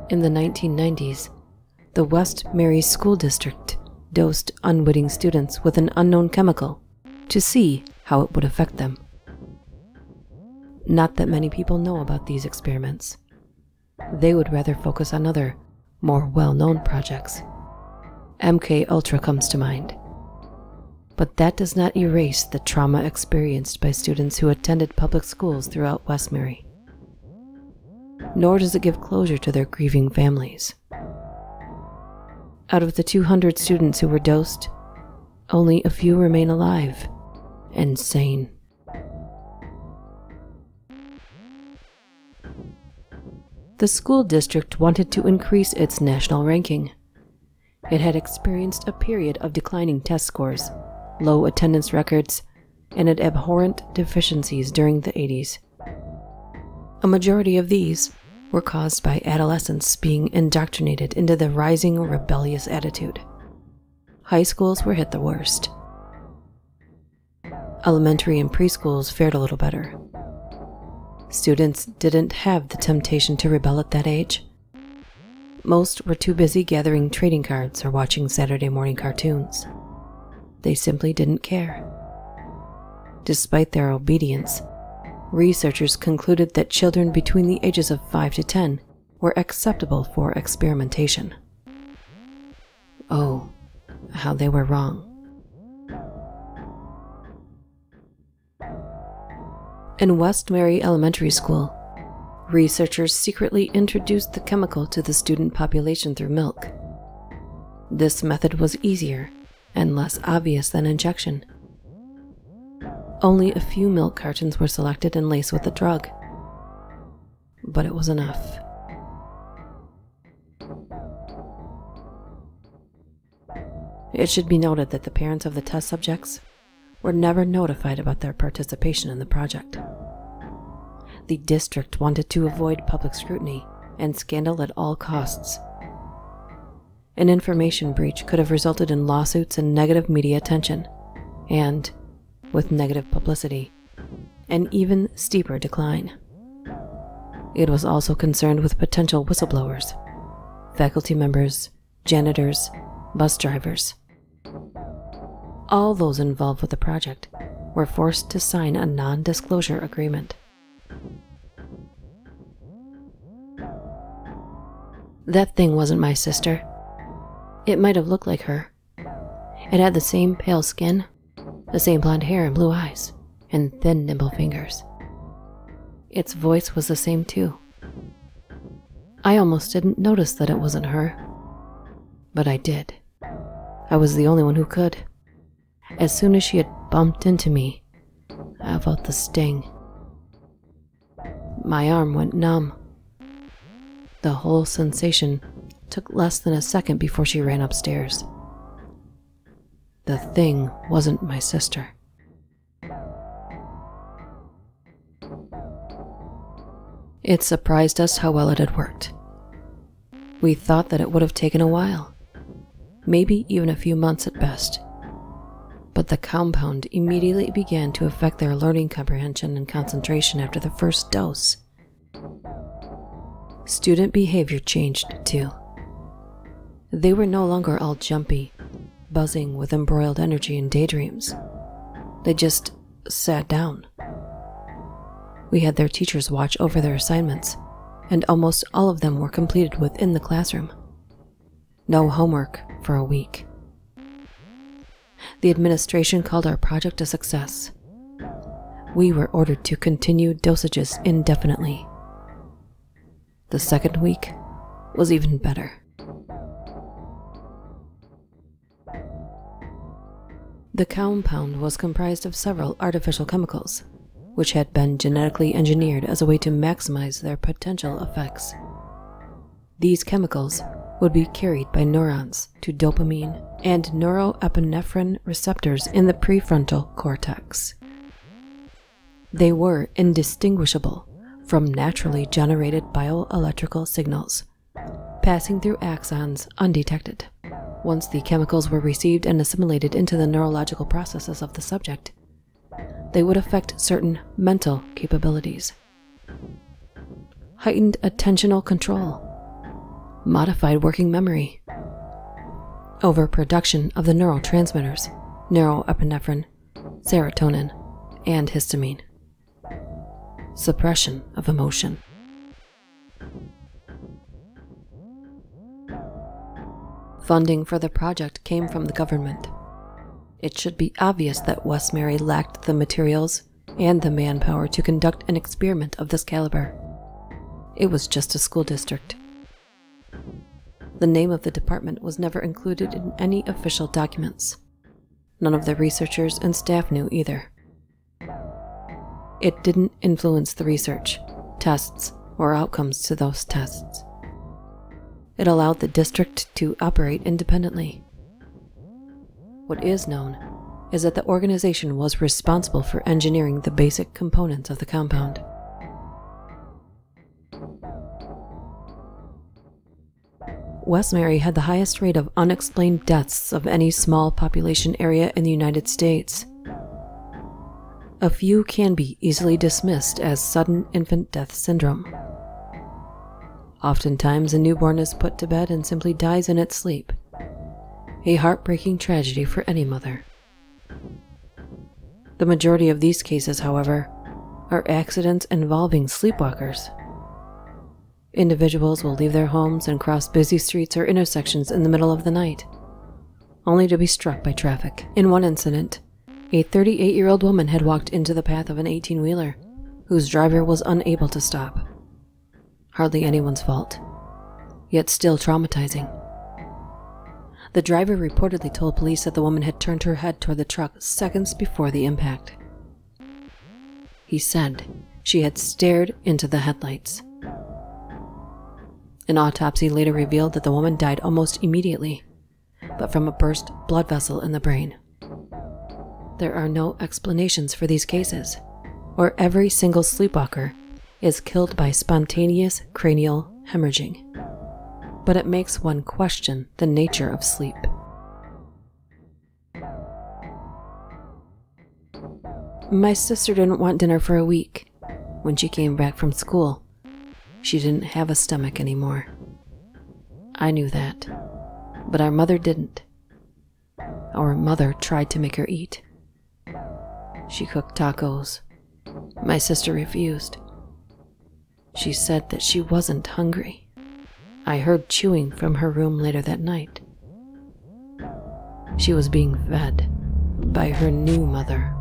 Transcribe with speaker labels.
Speaker 1: In the 1990s, the Westmary School District dosed unwitting students with an unknown chemical to see how it would affect them. Not that many people know about these experiments. They would rather focus on other, more well-known projects. MK Ultra comes to mind. But that does not erase the trauma experienced by students who attended public schools throughout Westmary. Nor does it give closure to their grieving families. Out of the 200 students who were dosed, only a few remain alive and sane. The school district wanted to increase its national ranking. It had experienced a period of declining test scores, low attendance records, and had abhorrent deficiencies during the 80s. A majority of these were caused by adolescents being indoctrinated into the rising rebellious attitude. High schools were hit the worst. Elementary and preschools fared a little better. Students didn't have the temptation to rebel at that age. Most were too busy gathering trading cards or watching Saturday morning cartoons. They simply didn't care. Despite their obedience, researchers concluded that children between the ages of 5 to 10 were acceptable for experimentation. Oh, how they were wrong. In Westmary Elementary School, researchers secretly introduced the chemical to the student population through milk. This method was easier and less obvious than injection. Only a few milk cartons were selected and laced with the drug, but it was enough. It should be noted that the parents of the test subjects were never notified about their participation in the project. The district wanted to avoid public scrutiny and scandal at all costs. An information breach could have resulted in lawsuits and negative media attention, and, with negative publicity, an even steeper decline. It was also concerned with potential whistleblowers, faculty members, janitors, bus drivers. All those involved with the project were forced to sign a non-disclosure agreement. That thing wasn't my sister. It might have looked like her. It had the same pale skin, the same blonde hair and blue eyes, and thin, nimble fingers. Its voice was the same too. I almost didn't notice that it wasn't her, but I did. I was the only one who could. As soon as she had bumped into me, I felt the sting. My arm went numb. The whole sensation took less than a second before she ran upstairs. The thing wasn't my sister. It surprised us how well it had worked. We thought that it would have taken a while, maybe even a few months at best. But the compound immediately began to affect their learning comprehension and concentration after the first dose. Student behavior changed too. They were no longer all jumpy, buzzing with embroiled energy and daydreams. They just sat down. We had their teachers watch over their assignments, and almost all of them were completed within the classroom. No homework for a week. The administration called our project a success. We were ordered to continue dosages indefinitely. The second week was even better. The compound was comprised of several artificial chemicals, which had been genetically engineered as a way to maximize their potential effects. These chemicals would be carried by neurons to dopamine and neuroepinephrine receptors in the prefrontal cortex. They were indistinguishable from naturally generated bioelectrical signals, passing through axons undetected. Once the chemicals were received and assimilated into the neurological processes of the subject, they would affect certain mental capabilities. Heightened attentional control, modified working memory, overproduction of the neurotransmitters, neuroepinephrine, serotonin, and histamine, suppression of emotion. Funding for the project came from the government. It should be obvious that Westmary lacked the materials and the manpower to conduct an experiment of this caliber. It was just a school district. The name of the department was never included in any official documents. None of the researchers and staff knew either. It didn't influence the research, tests, or outcomes to those tests. It allowed the district to operate independently. What is known is that the organization was responsible for engineering the basic components of the compound. Westmary had the highest rate of unexplained deaths of any small population area in the United States. A few can be easily dismissed as sudden infant death syndrome. Oftentimes, a newborn is put to bed and simply dies in its sleep. A heartbreaking tragedy for any mother. The majority of these cases, however, are accidents involving sleepwalkers. Individuals will leave their homes and cross busy streets or intersections in the middle of the night, only to be struck by traffic. In one incident, a 38-year-old woman had walked into the path of an 18-wheeler, whose driver was unable to stop. Hardly anyone's fault, yet still traumatizing. The driver reportedly told police that the woman had turned her head toward the truck seconds before the impact. He said she had stared into the headlights. An autopsy later revealed that the woman died almost immediately, but from a burst blood vessel in the brain. There are no explanations for these cases, or every single sleepwalker is killed by spontaneous cranial hemorrhaging, but it makes one question the nature of sleep. My sister didn't want dinner for a week. When she came back from school, she didn't have a stomach anymore. I knew that, but our mother didn't. Our mother tried to make her eat. She cooked tacos. My sister refused. She said that she wasn't hungry. I heard chewing from her room later that night. She was being fed by her new mother.